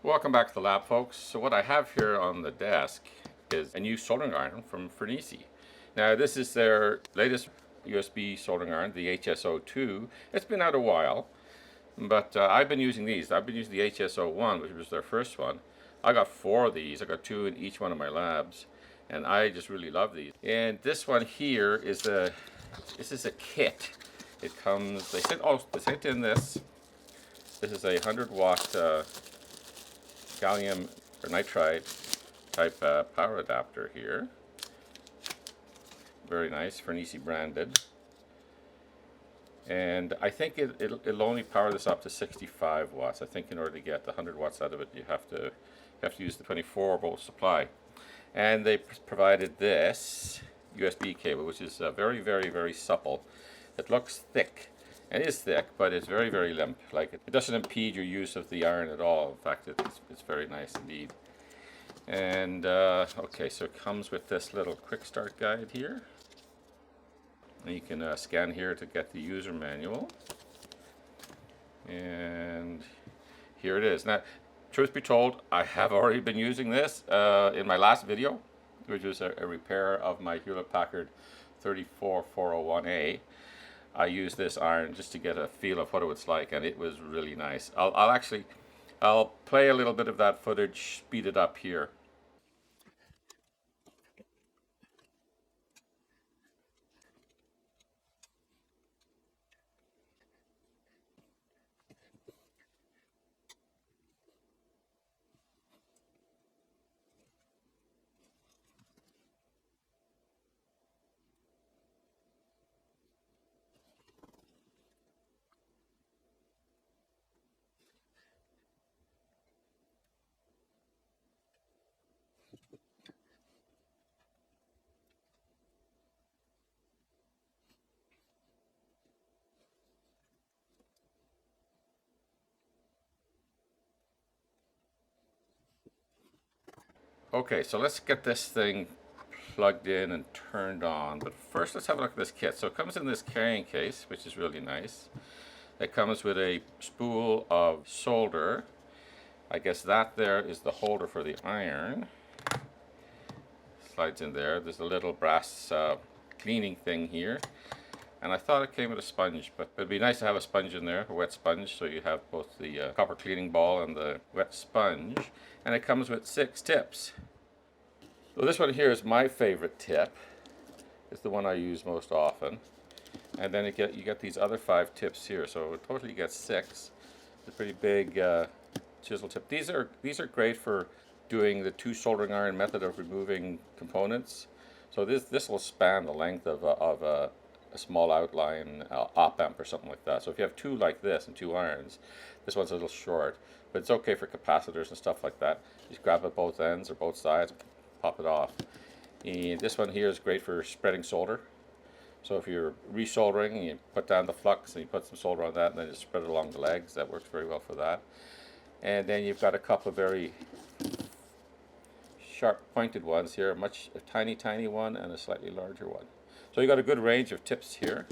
Welcome back to the lab, folks. So what I have here on the desk is a new soldering iron from FNIRSI. Now this is their latest USB soldering iron, the HS-02. It's been out a while, but I've been using these. I've been using the HS-01, which was their first one. I got 4 of these. I got 2 in each one of my labs, and I just really love these. And this one here is this is a kit. It comes, they sent in this. This is a 100-watt gallium or nitride type power adapter here. Very nice, FNIRSI branded. And I think it'll only power this up to 65 watts. I think in order to get the 100 watts out of it, you have to use the 24-volt supply. And they provided this USB cable, which is very, very, very supple. It looks thick. It is thick, but it's very, very limp. Like it doesn't impede your use of the iron at all. In fact, it's very nice indeed. And okay, so it comes with this little quick start guide here. And you can scan here to get the user manual. And here it is. Now, truth be told, I have already been using this in my last video, which was a repair of my Hewlett-Packard 34401A. I used this iron just to get a feel of what it was like, and it was really nice. I'll play a little bit of that footage, speed it up here. Okay, so let's get this thing plugged in and turned on. But first, let's have a look at this kit. So it comes in this carrying case, which is really nice. It comes with a spool of solder. I guess that there is the holder for the iron. Slides in there. There's a little brass cleaning thing here. And I thought it came with a sponge, but it'd be nice to have a sponge in there, a wet sponge, so you have both the copper cleaning ball and the wet sponge. And it comes with 6 tips. So this one here is my favorite tip. It's the one I use most often. And then you get these other 5 tips here, so totally you get 6. It's a pretty big chisel tip. These are great for doing the 2 soldering iron method of removing components. So this will span the length of a small outline op amp or something like that. So if you have 2 like this and 2 irons, this one's a little short, but it's okay for capacitors and stuff like that. Just grab at both ends or both sides, pop it off. And this one here is great for spreading solder. So if you're resoldering, you put down the flux and you put some solder on that and then just spread it along the legs. That works very well for that. And then you've got a couple of very sharp pointed ones here, a tiny one and a slightly larger one. So you got a good range of tips here.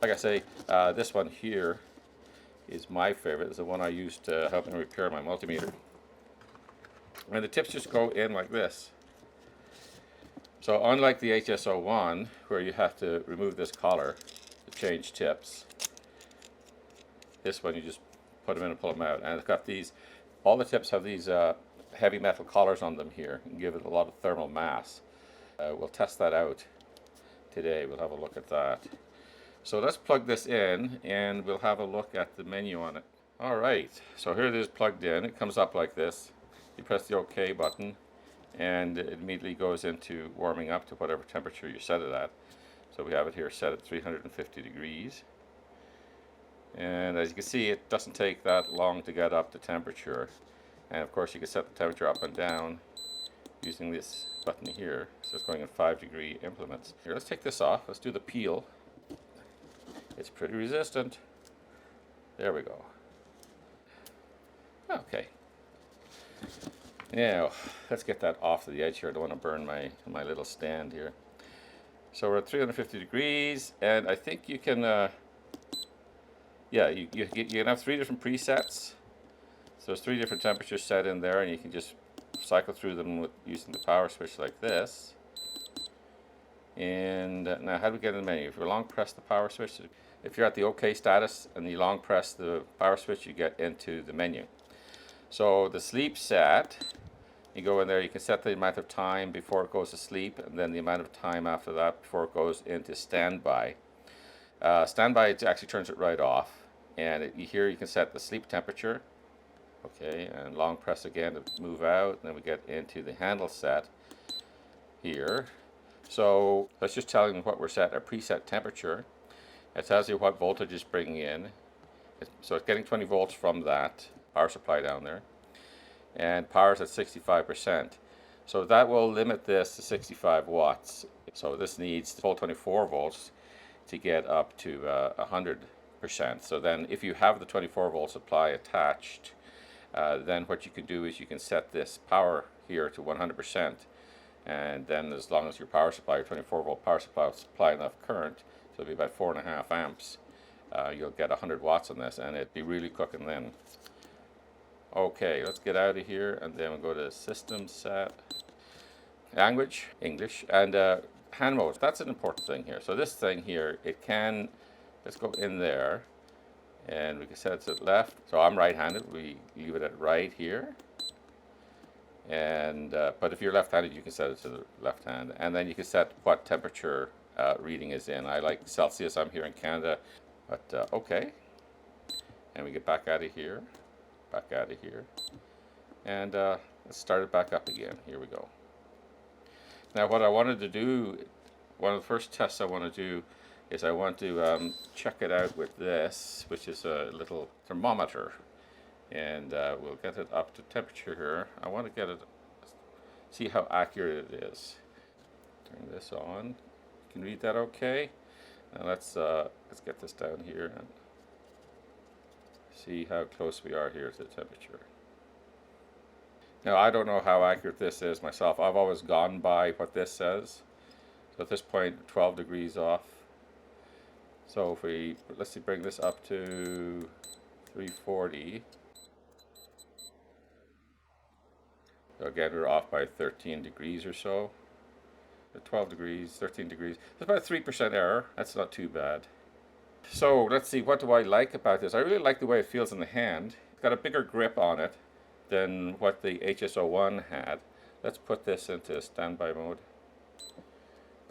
Like I say, this one here is my favorite. It's the one I used to help me repair my multimeter. And the tips just go in like this. So unlike the HS-01, where you have to remove this collar to change tips, this one you just put them in and pull them out. And it's got these, all the tips have these heavy metal collars on them here and give it a lot of thermal mass. We'll test that out today. We'll have a look at that. So let's plug this in and we'll have a look at the menu on it. Alright, so here it is plugged in. It comes up like this. You press the OK button and it immediately goes into warming up to whatever temperature you set it at. So we have it here set at 350 degrees. And as you can see, it doesn't take that long to get up to temperature. And of course you can set the temperature up and down using this button here. So it's going in 5-degree increments. Here, let's take this off. Let's do the peel. It's pretty resistant. There we go. Okay. Now, let's get that off to the edge here. I don't want to burn my little stand here. So we're at 350 degrees, and I think you can, yeah, you can have 3 different presets. there's 3 different temperatures set in there, and you can just cycle through them using the power switch like this. And now how do we get in the menu? If you long press the power switch, if you're at the OK status and you long press the power switch, you get into the menu. So the sleep set, you go in there, you can set the amount of time before it goes to sleep, and then the amount of time after that before it goes into standby. Standby actually turns it right off. And here you can set the sleep temperature. Okay, and long press again to move out. And then we get into the handle set here. So that's just telling you what we're set, a preset temperature. It tells you what voltage is bringing in. So it's getting 20 volts from that power supply down there. And power's at 65%. So that will limit this to 65 watts. So this needs full 24 volts to get up to 100%. So then if you have the 24 volt supply attached, then what you can do is you can set this power here to 100%. And then as long as your power supply, your 24 volt power supply will supply enough current, so it'll be about 4.5 amps, you'll get 100 watts on this, and it'd be really cooking then. Okay, let's get out of here, and then we'll go to System Set, Language, English, and hand mode. That's an important thing here. So this thing here, it can, let's go in there, and we can set it to the left. So I'm right-handed, we leave it at right here. And but if you're left-handed, you can set it to the left hand, and then you can set what temperature reading is in. I like Celsius. I'm here in Canada, but okay. And we get back out of here, and let's start it back up again. Here we go. Now, what I wanted to do, one of the first tests I want to do, is I want to check it out with this, which is a little thermometer. And we'll get it up to temperature here. I want to get it, see how accurate it is. Turn this on. You can read that okay. Now let's get this down here and see how close we are here to the temperature. Now I don't know how accurate this is myself. I've always gone by what this says. So at this point, 12 degrees off. So if we, let's see, bring this up to 340. Again, we're off by 13 degrees or so. 12 degrees, 13 degrees. There's about a 3% error. That's not too bad. So let's see, what do I like about this? I really like the way it feels in the hand. It's got a bigger grip on it than what the HS-01 had. Let's put this into standby mode.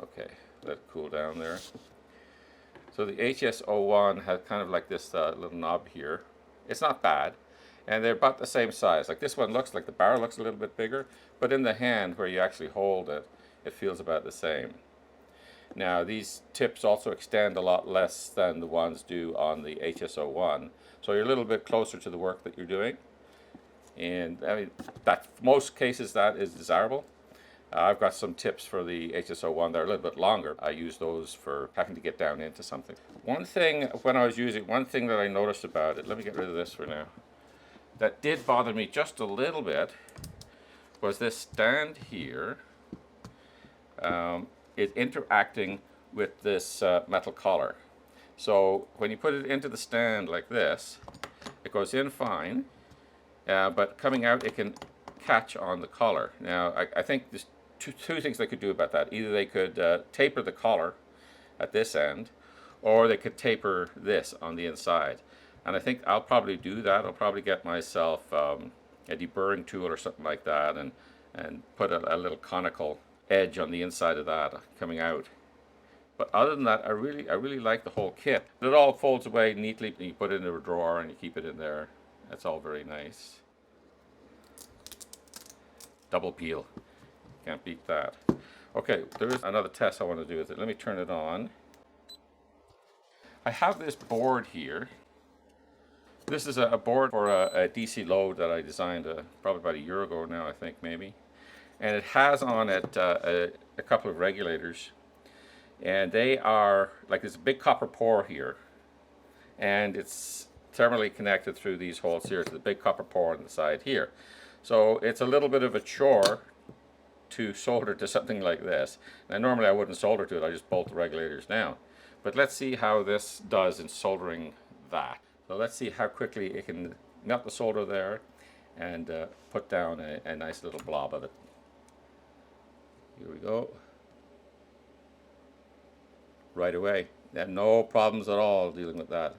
Okay, let it cool down there. So the HS-01 had kind of like this little knob here. It's not bad. And they're about the same size. Like this one looks like the barrel looks a little bit bigger, but in the hand where you actually hold it, it feels about the same. Now these tips also extend a lot less than the ones do on the HS-01, so you're a little bit closer to the work that you're doing. And I mean, that most cases that is desirable. I've got some tips for the HS-01 that are a little bit longer. I use those for having to get down into something. One thing when I was using, one thing that I noticed about it, let me get rid of this for now, that did bother me just a little bit was this stand here is interacting with this metal collar. So when you put it into the stand like this, it goes in fine, but coming out it can catch on the collar. Now I think there's two things they could do about that. Either they could taper the collar at this end, or they could taper this on the inside. And I think I'll probably do that. I'll probably get myself a deburring tool or something like that, and put a little conical edge on the inside of that coming out. But other than that, I really like the whole kit. It all folds away neatly, and you put it in a drawer and you keep it in there. That's all very nice. Double peel. Can't beat that. Okay, there is another test I want to do with it. Let me turn it on. I have this board here. This is a board for a DC load that I designed probably about a year ago now, I think, maybe. And it has on it a couple of regulators. And they are, like, there's a big copper pore here. And it's thermally connected through these holes here to the big copper pore on the side here. So it's a little bit of a chore to solder to something like this. Now normally I wouldn't solder to it, I just bolt the regulators down. But let's see how this does in soldering that. So let's see how quickly it can melt the solder there, and put down a nice little blob of it. Here we go. Right away. They have no problems at all dealing with that.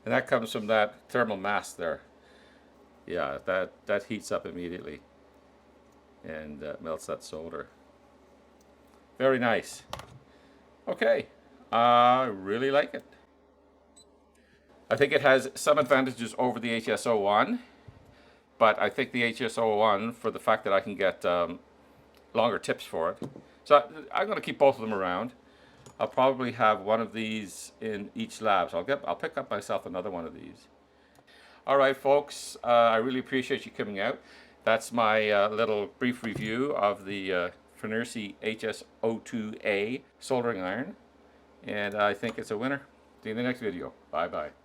And that comes from that thermal mass there. Yeah, that heats up immediately and melts that solder. Very nice. Okay, I really like it. I think it has some advantages over the HS-01, but I think the HS-01, for the fact that I can get longer tips for it. So I'm going to keep both of them around. I'll probably have one of these in each lab. So I'll pick up myself another one of these. All right, folks, I really appreciate you coming out. That's my little brief review of the FNIRSI HS-02A soldering iron, and I think it's a winner. See you in the next video. Bye-bye.